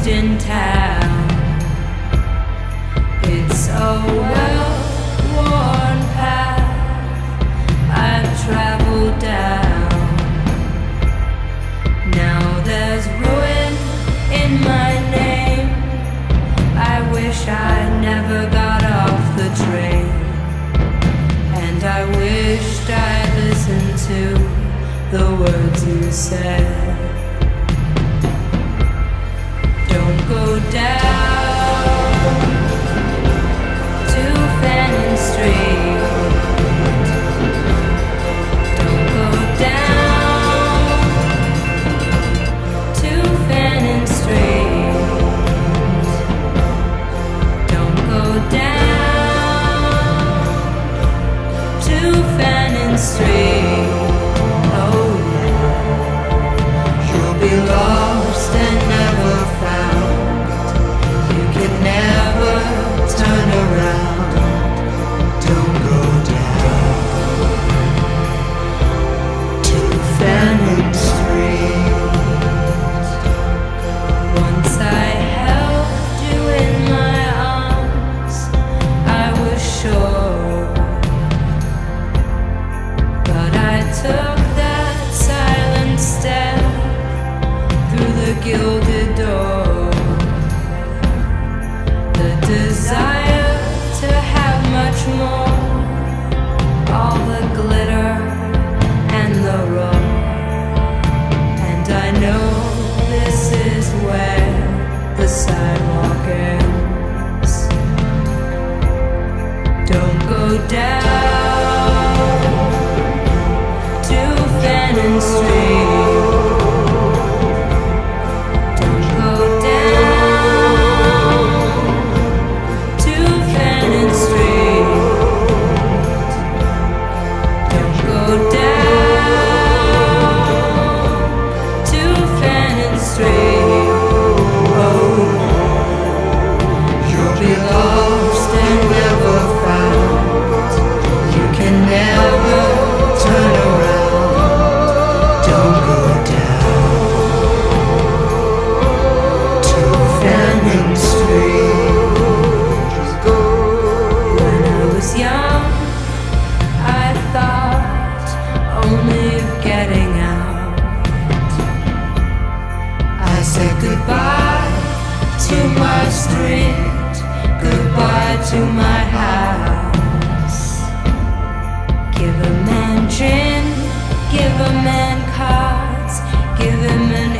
lost in town. It's a well-worn path I've traveled down. Now there's ruin in my name. I wish I never got off the train, and I wished I'd listened to the words you said. Don't go down to Fannin Street. Don't go down to Fannin Street. Don't go down to Fannin Street. Oh yeah, you'll be lost and never found. You can never turn around. Don't go down to Fannin Street. Once I held you in my arms, I was sure, but I took that silent step through the gilded door. The desire to have much more, all the glitter and the roar. And I know this is where the sidewalk ends. Don't go down to Fannin Street. Don't go down to Fannin Street. Don't go down to Fannin Street. Oh, you'll be lost and never found. You can never turn around. Don't go down to Fannin Street. When I was young, I thought only of getting out. I said goodbye to my street, goodbye to my house. Give a man gin, give a man cards, give him an